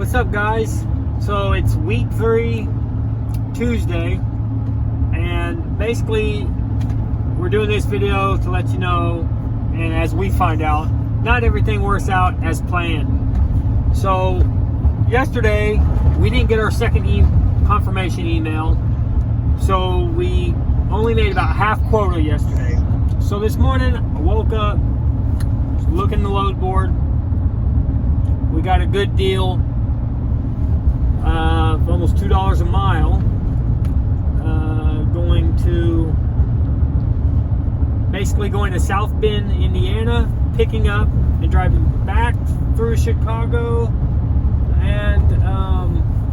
What's up, guys? So it's week 3, Tuesday, and basically we're doing this video to let you know, and as we find out, not everything works out as planned. So yesterday we didn't get our second confirmation email, so we only made about half quota yesterday. So this morning I woke up, looking the load board. We got a good deal. Almost $2 a mile, basically going to South Bend, Indiana, picking up and driving back through Chicago, and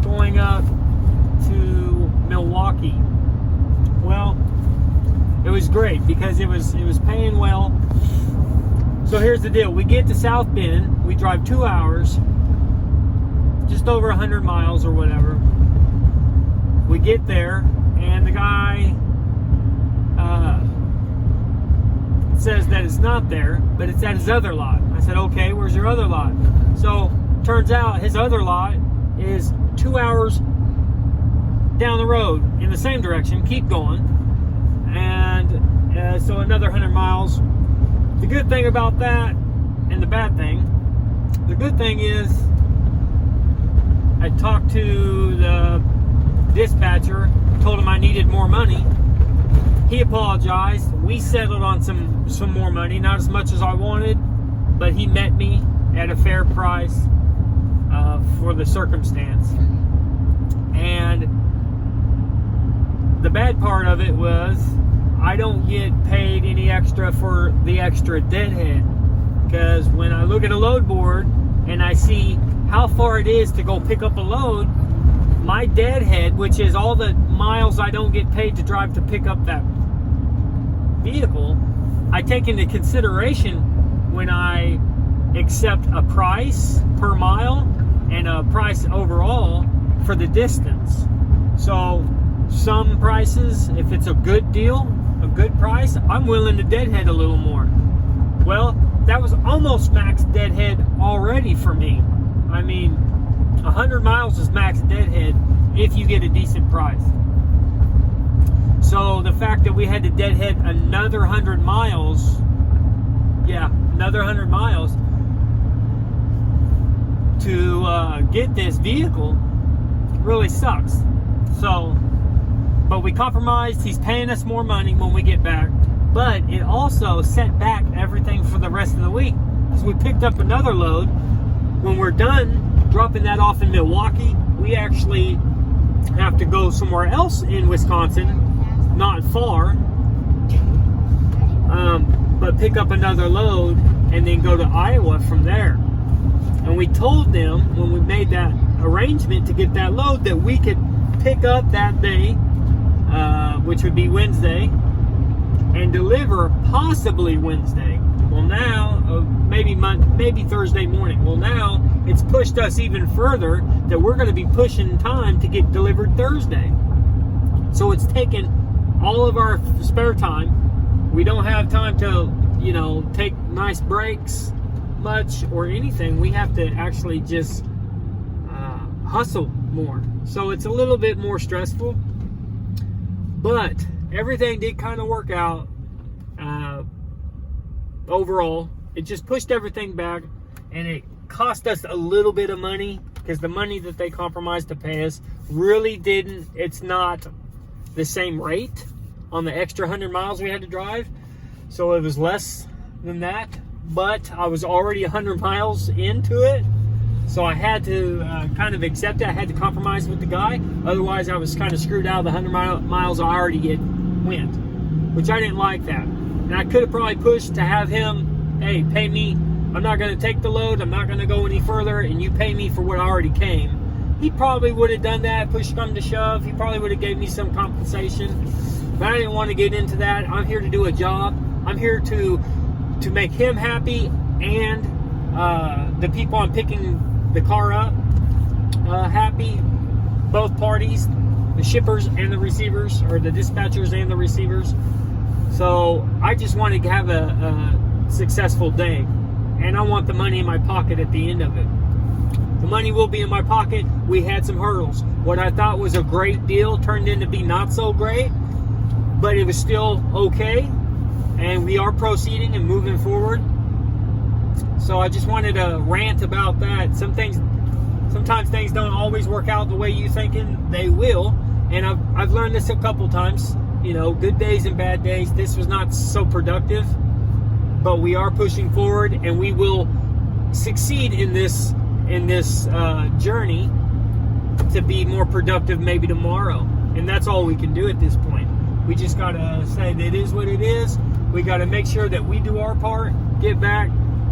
going up to Milwaukee. Well, it was great because it was paying well. So here's the deal: we get to South Bend, we drive 2 hours, just over 100 miles or whatever. We get there, and the guy says that it's not there, but it's at his other lot. I said, okay, where's your other lot? So turns out his other lot is 2 hours down the road in the same direction. Keep going. And so another 100 miles. The good thing about that, and the bad thing, the good thing is I talked to the dispatcher, told him I needed more money. He apologized. We settled on some more money, not as much as I wanted, but he met me at a fair price for the circumstance. And the bad part of it was I don't get paid any extra for the extra deadhead, because when I look at a load board and I see how far it is to go pick up a load, my deadhead, which is all the miles I don't get paid to drive to pick up that vehicle, I take into consideration when I accept a price per mile and a price overall for the distance. So some prices, if it's a good deal, a good price, I'm willing to deadhead a little more. Well, that was almost max deadhead already for me. I mean, 100 miles is max deadhead if you get a decent price. So the fact that we had to deadhead another 100 miles, another 100 miles to get this vehicle really sucks. So, but we compromised. He's paying us more money when we get back, but it also set back everything for the rest of the week, because we picked up another load. When we're done dropping that off in Milwaukee, we actually have to go somewhere else in Wisconsin, not far, but pick up another load and then go to Iowa from there. And we told them when we made that arrangement to get that load that we could pick up that day, which would be Wednesday, and deliver possibly Wednesday. Well, now, maybe Thursday morning. Well, now it's pushed us even further that we're going to be pushing time to get delivered Thursday. So it's taken all of our spare time. We don't have time to, take nice breaks much or anything. We have to actually just hustle more. So it's a little bit more stressful. But everything did kind of work out. Overall, it just pushed everything back, and it cost us a little bit of money, because the money that they compromised to pay us really didn't, it's not the same rate on the extra 100 miles we had to drive. So it was less than that, but I was already 100 miles into it, so I had to kind of accept it. I had to compromise with the guy, otherwise I was kind of screwed out of the 100 miles I already went, which I didn't like that. And I could have probably pushed to have him, hey, pay me. I'm not going to take the load. I'm not going to go any further, and you pay me for what I already came. He probably would have done that, push come to shove. He probably would have gave me some compensation. But I didn't want to get into that. I'm here to do a job. I'm here to make him happy, and the people I'm picking the car up happy. Both parties, the shippers and the receivers, or the dispatchers and the receivers. So I just wanted to have a successful day, and I want the money in my pocket at the end of it. The money will be in my pocket. We had some hurdles. What I thought was a great deal turned into be not so great, but it was still okay. And we are proceeding and moving forward. So I just wanted to rant about that. Sometimes things don't always work out the way you thinking they will. And I've learned this a couple times. You know, good days and bad days. This was not so productive, but we are pushing forward, and we will succeed in this journey to be more productive maybe tomorrow. And that's all we can do at this point. We just gotta say that it is what it is. We gotta make sure that we do our part, get back,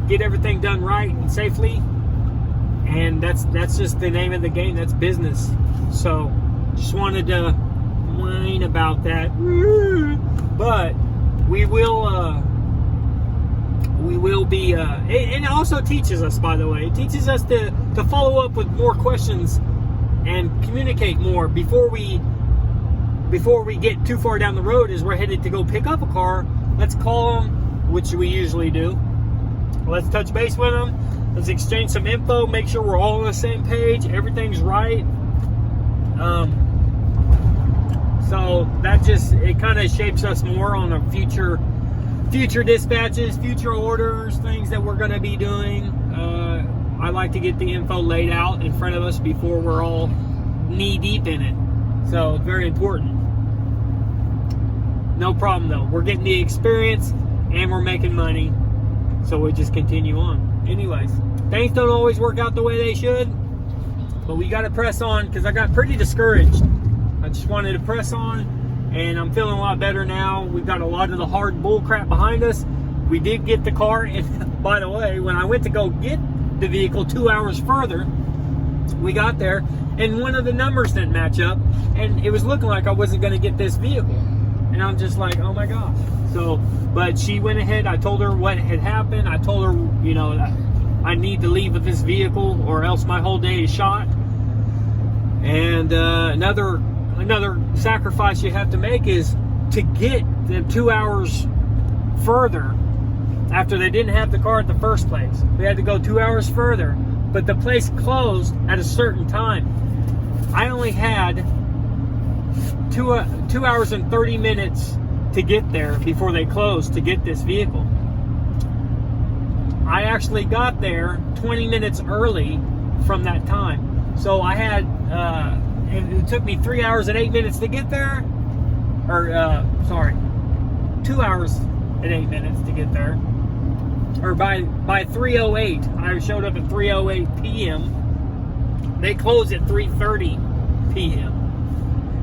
get everything done right and safely. And that's just the name of the game. That's business. So just wanted to whine about that. But we will be, and it also teaches us, by the way, it teaches us to follow up with more questions and communicate more before we get too far down the road. As we're headed to go pick up a car, let's call them, which we usually do. Let's touch base with them. Let's exchange some info, make sure we're all on the same page, everything's right. So that it kind of shapes us more on our future dispatches, future orders, things that we're going to be doing. I like to get the info laid out in front of us before we're all knee deep in it. So very important. No problem though. We're getting the experience and we're making money. So we just continue on. Anyways, things don't always work out the way they should, but we got to press on because I got pretty discouraged. I just wanted to press on, and I'm feeling a lot better now. We've got a lot of the hard bull crap behind us. We did get the car, and by the way, when I went to go get the vehicle 2 hours further, we got there, and one of the numbers didn't match up, and it was looking like I wasn't going to get this vehicle. And I'm just like, oh my gosh. So, but she went ahead. I told her what had happened. I told her, you know, I need to leave with this vehicle or else my whole day is shot. And another sacrifice you have to make is to get them 2 hours further after they didn't have the car at the first place. We had to go 2 hours further, but the place closed at a certain time. I only had 2 hours and 30 minutes to get there before they closed to get this vehicle. I actually got there 20 minutes early from that time. So I had, it took me 3 hours and 8 minutes to get there. 2 hours and 8 minutes to get there. Or by 3:08, I showed up at 3:08 p.m. They closed at 3:30 p.m.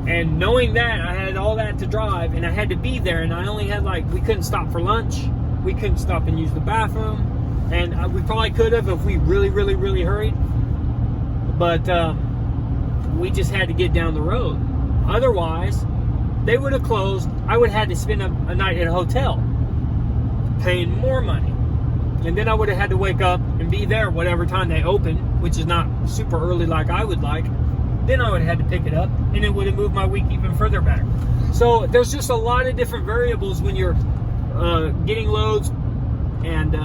And knowing that, I had all that to drive, and I had to be there, and I only had we couldn't stop for lunch. We couldn't stop and use the bathroom. And we probably could have if we really, really, really hurried. But we just had to get down the road. Otherwise, they would have closed. I would have had to spend a night at a hotel, paying more money. And then I would have had to wake up and be there whatever time they open, which is not super early like I would like. Then I would have had to pick it up, and it would have moved my week even further back. So there's just a lot of different variables when you're getting loads and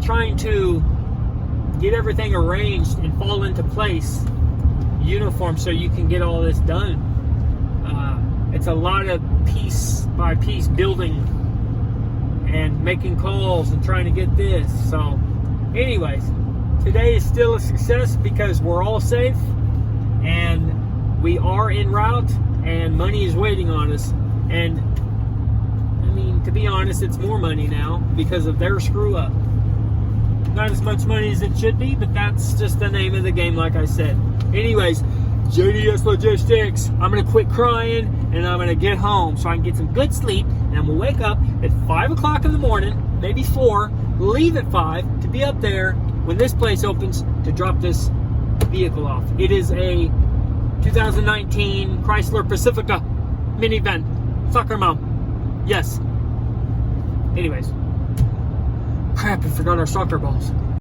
trying to get everything arranged and fall into place uniform so you can get all this done. It's a lot of piece by piece building and making calls and trying to get this. So anyways, today is still a success because we're all safe and we are en route and money is waiting on us. And I mean, to be honest, it's more money now because of their screw up. Not as much money as it should be, but that's just the name of the game, like I said. Anyways, JDS Logistics, I'm going to quit crying and I'm going to get home so I can get some good sleep, and I'm going to wake up at 5 o'clock in the morning, maybe 4, leave at 5 to be up there when this place opens to drop this vehicle off. It is a 2019 Chrysler Pacifica minivan. Soccer mom. Yes. Anyways. Crap, I forgot our soccer balls.